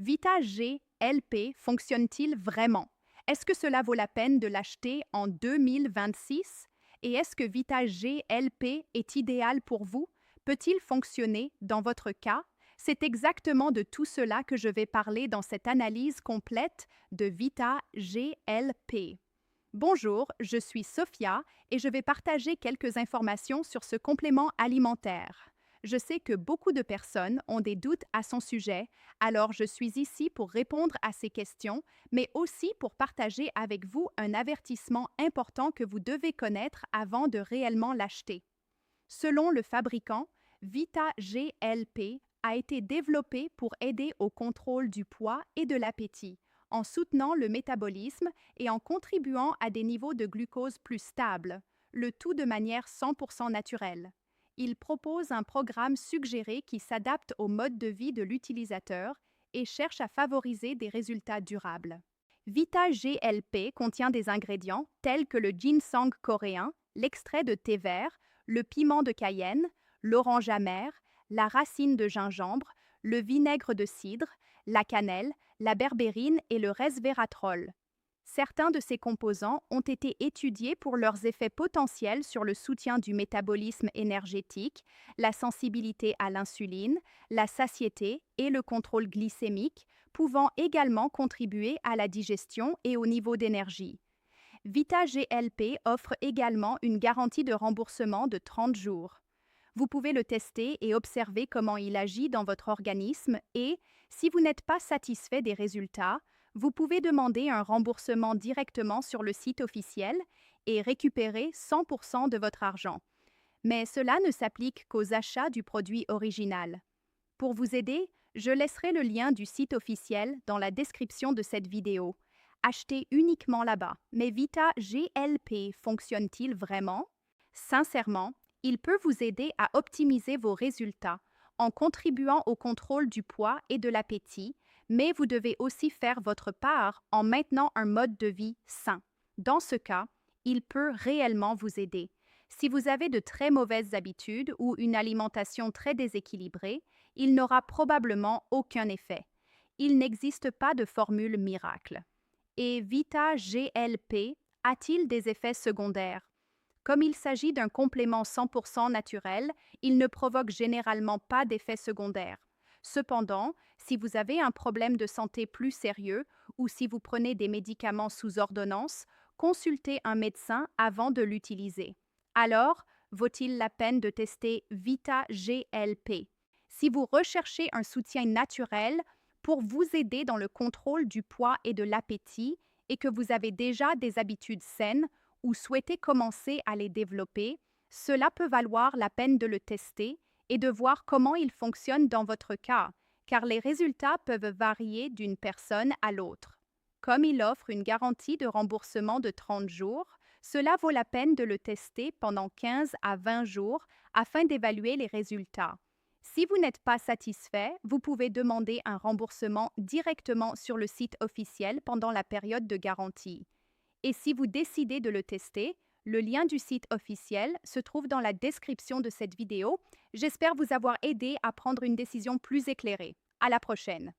Vita GLP fonctionne-t-il vraiment? Est-ce que cela vaut la peine de l'acheter en 2026? Et est-ce que Vita GLP est idéal pour vous? Peut-il fonctionner dans votre cas? C'est exactement de tout cela que je vais parler dans cette analyse complète de Vita GLP. Bonjour, je suis Sophia et je vais partager quelques informations sur ce complément alimentaire. Je sais que beaucoup de personnes ont des doutes à son sujet, alors je suis ici pour répondre à ces questions, mais aussi pour partager avec vous un avertissement important que vous devez connaître avant de réellement l'acheter. Selon le fabricant, Vita GLP a été développé pour aider au contrôle du poids et de l'appétit, en soutenant le métabolisme et en contribuant à des niveaux de glucose plus stables, le tout de manière 100% naturelle. Il propose un programme suggéré qui s'adapte au mode de vie de l'utilisateur et cherche à favoriser des résultats durables. Vita GLP contient des ingrédients tels que le ginseng coréen, l'extrait de thé vert, le piment de Cayenne, l'orange amer, la racine de gingembre, le vinaigre de cidre, la cannelle, la berbérine et le resveratrol. Certains de ces composants ont été étudiés pour leurs effets potentiels sur le soutien du métabolisme énergétique, la sensibilité à l'insuline, la satiété et le contrôle glycémique, pouvant également contribuer à la digestion et au niveau d'énergie. Vita GLP offre également une garantie de remboursement de 30 jours. Vous pouvez le tester et observer comment il agit dans votre organisme et, si vous n'êtes pas satisfait des résultats, vous pouvez demander un remboursement directement sur le site officiel et récupérer 100% de votre argent. Mais cela ne s'applique qu'aux achats du produit original. Pour vous aider, je laisserai le lien du site officiel dans la description de cette vidéo. Achetez uniquement là-bas. Mais Vita GLP fonctionne-t-il vraiment? Sincèrement, il peut vous aider à optimiser vos résultats en contribuant au contrôle du poids et de l'appétit, mais vous devez aussi faire votre part en maintenant un mode de vie sain. Dans ce cas, il peut réellement vous aider. Si vous avez de très mauvaises habitudes ou une alimentation très déséquilibrée, il n'aura probablement aucun effet. Il n'existe pas de formule miracle. Et Vita GLP a-t-il des effets secondaires? Comme il s'agit d'un complément 100% naturel, il ne provoque généralement pas d'effets secondaires. Cependant, si vous avez un problème de santé plus sérieux ou si vous prenez des médicaments sous ordonnance, consultez un médecin avant de l'utiliser. Alors, vaut-il la peine de tester Vita GLP? Si vous recherchez un soutien naturel pour vous aider dans le contrôle du poids et de l'appétit et que vous avez déjà des habitudes saines, ou souhaitez commencer à les développer, cela peut valoir la peine de le tester et de voir comment il fonctionne dans votre cas, car les résultats peuvent varier d'une personne à l'autre. Comme il offre une garantie de remboursement de 30 jours, cela vaut la peine de le tester pendant 15 à 20 jours afin d'évaluer les résultats. Si vous n'êtes pas satisfait, vous pouvez demander un remboursement directement sur le site officiel pendant la période de garantie. Et si vous décidez de le tester, le lien du site officiel se trouve dans la description de cette vidéo. J'espère vous avoir aidé à prendre une décision plus éclairée. À la prochaine!